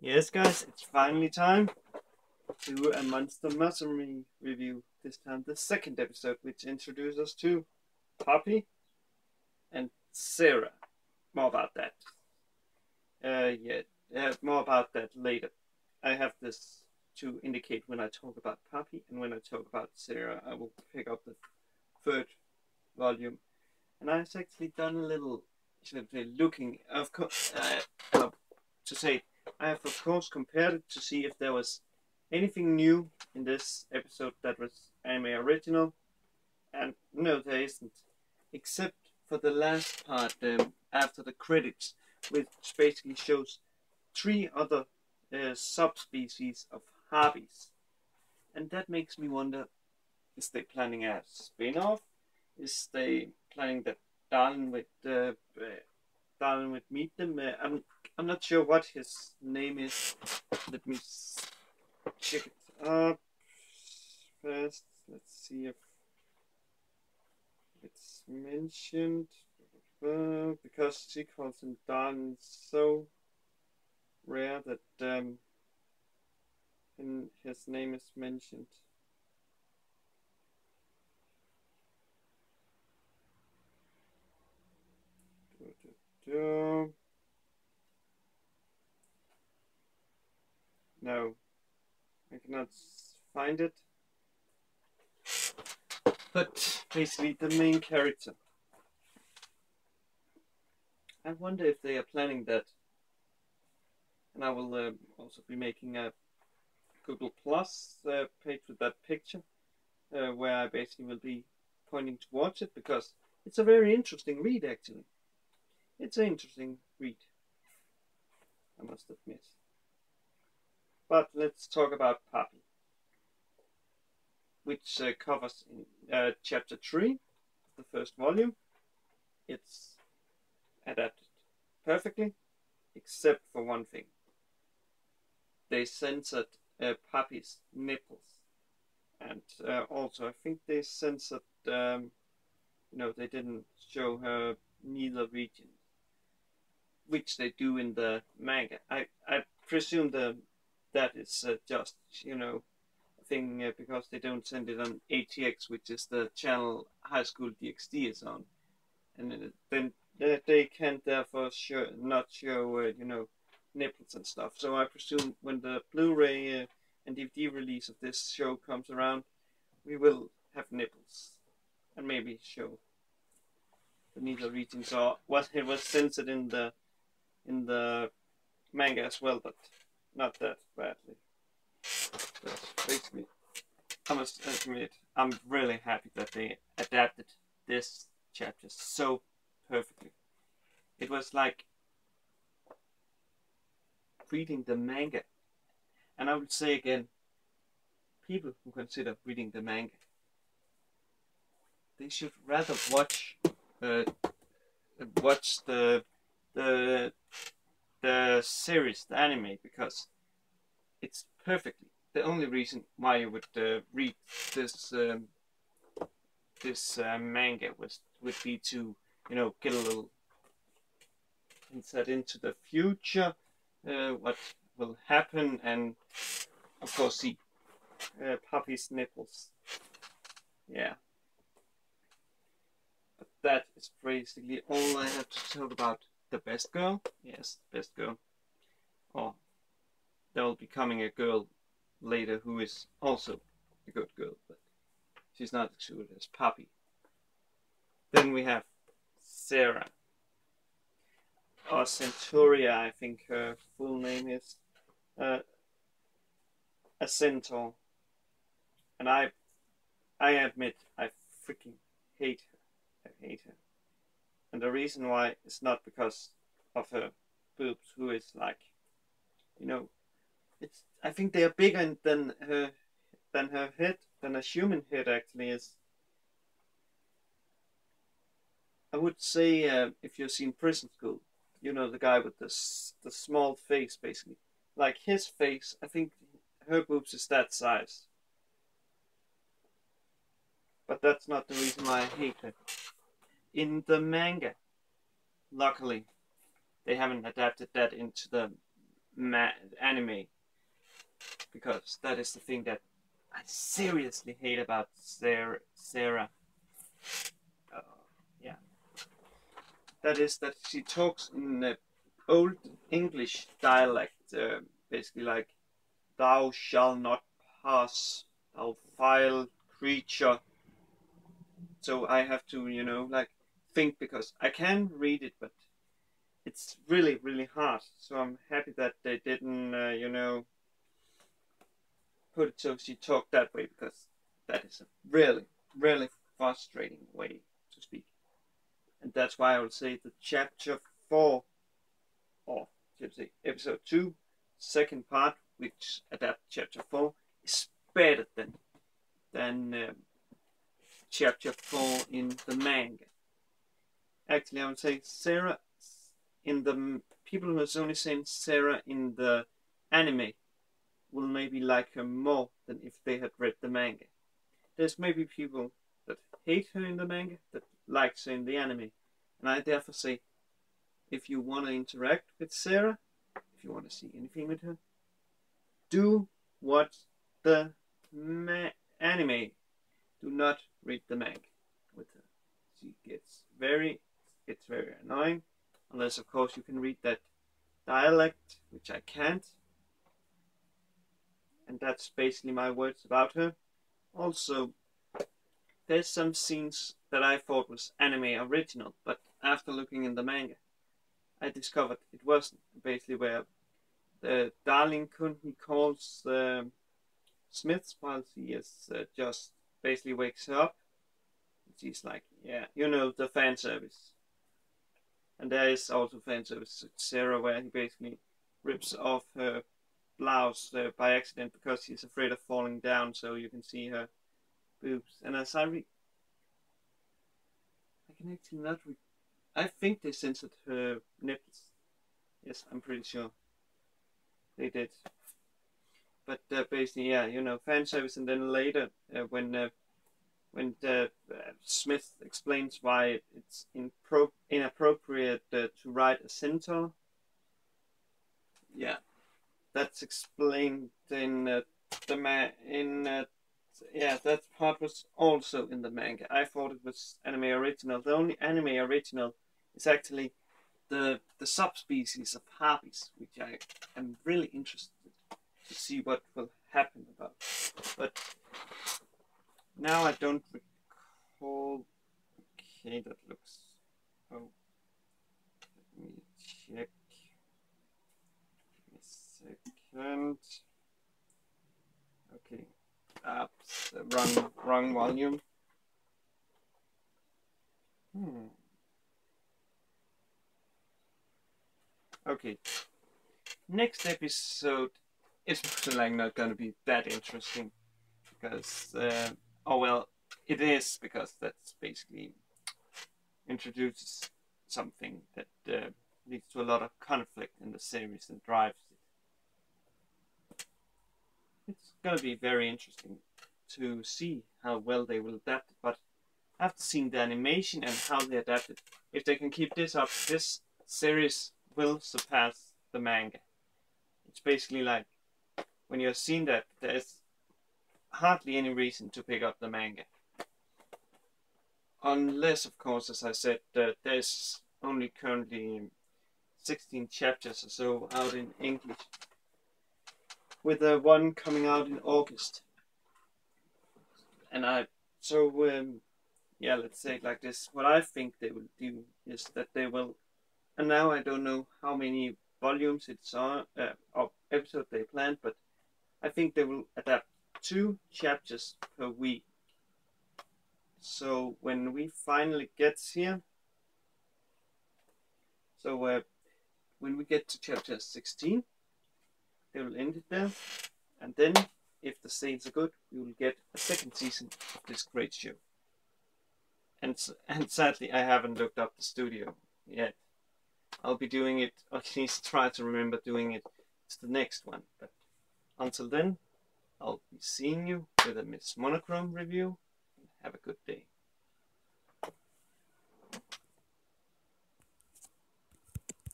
Yes, guys, it's finally time to do a Monster Musume review. This time, the second episode, which introduces us to Papi and Sarah. More about that. More about that later. I have this to indicate when I talk about Papi and when I talk about Sarah. I will pick up the third volume, and I've actually done a little, looking. Of course, to say, I have of course compared it to see if there was anything new in this episode that was anime original, and no, there isn't, except for the last part after the credits, which basically shows three other subspecies of harpies, and that makes me wonder: is they planning a spin-off? Is they planning that Darling would meet them? I'm not sure what his name is. Let me check it up first. Let's see if it's mentioned. Because she calls him Darling, so rare that his name is mentioned. No, I cannot find it. But basically, the main character. I wonder if they are planning that. And I will also be making a Google Plus page with that picture, where I basically will be pointing towards it, because it's a very interesting read, actually. It's an interesting read, I must admit. But let's talk about Papi, which covers in chapter 3, the first volume. It's adapted perfectly, except for one thing. They censored Papi's nipples, and also I think they censored, they didn't show her neither region, which they do in the manga. I presume that is just, a thing because they don't send it on ATX, which is the channel High School DxD is on, and then they can therefore not show nipples and stuff. So I presume when the Blu-ray and DVD release of this show comes around, we will have nipples and maybe show the needle regions, or what it was censored in the manga as well, but not that badly. But basically, I must admit, I'm really happy that they adapted this chapter so perfectly. It was like reading the manga. And I would say again, people who consider reading the manga, they should rather watch the series, the anime, because it's perfectly. The only reason why you would read this manga would be to get a little insight into the future, what will happen, and of course see Papi's nipples. Yeah. But that is basically all I have to talk about the best girl. Yes, best girl. Oh, there will be coming a girl later who is also a good girl, but she's not as good as Papi. Then we have Sarah, or Centorea, I think her full name is. A centaur, and I admit I freaking hate her. I hate her, and the reason why is not because of her boobs, who is like, it's. I think they are bigger than her head, than a human head actually is. I would say if you've seen Prison School, the guy with the small face, basically, like his face. I think her boobs is that size. But that's not the reason why I hate her. In the manga, luckily, they haven't adapted that into the anime, because that is the thing that I seriously hate about Sarah. Uh, yeah, that is that she talks in old English dialect, basically like "Thou shall not pass, thou vile creature." So I have to, like think, because I can read it, but it's really, really hard. So I'm happy that they didn't, put it so she talked that way, because that is a really, really frustrating way to speak. And that's why I would say the chapter 4, or should say episode 2, second part, which adapt chapter 4, is better than chapter 4 in the manga. Actually, I would say Sarah in the people who has only seen Sarah in the anime will maybe like her more than if they had read the manga. There's maybe people that hate her in the manga that likes her in the anime, and I therefore say, if you want to interact with Sarah, if you want to see anything with her, do watch the anime. Do not read the manga with her. She gets very annoying, unless of course you can read that dialect, which I can't. And that's basically my words about her. Also, there's some scenes that I thought was anime original, but after looking in the manga, I discovered it wasn't. Basically, where the darling kun, he calls Smith while he is just basically wakes her up. She's like, yeah, the fan service. And there is also fan service with Sarah, where he basically rips off her blouse by accident because he's afraid of falling down, so you can see her boobs. And as I can actually not I think they censored her nipples. Yes, I'm pretty sure they did. But basically, yeah, fan service, and then later when Smith explains why it's inappropriate to ride a centaur. Yeah, that's explained in yeah, that part was also in the manga. I thought it was anime original. The only anime original is actually the subspecies of harpies, which I am really interested to see what will happen about. But now I don't recall. Okay, that looks. Oh, let me check. Give me a second. Okay, that's the wrong volume. Okay, next episode is like not gonna be that interesting, because oh well, it is, because that's basically introduces something that leads to a lot of conflict in the series and drives it. It's gonna be very interesting to see how well they will adapt it, but after seeing the animation and how they adapt it, if they can keep this up, this series will surpass the manga. It's basically like, when you're seeing that, there's hardly any reason to pick up the manga. Unless, of course, as I said, there's only currently 16 chapters or so out in English, with one coming out in August. And yeah, let's say it like this. What I think they will do is that they will, and now I don't know how many volumes it's on, or episodes they planned, but I think they will adapt 2 chapters per week. So when we finally get here, so when we get to chapter 16, they will end it there, and then if the sales are good, we will get a second season of this great show. And sadly, I haven't looked up the studio yet. I'll be doing it, or at least try to remember doing it to the next one. But until then, I'll be seeing you with a Miss Monochrome review. Have a good day.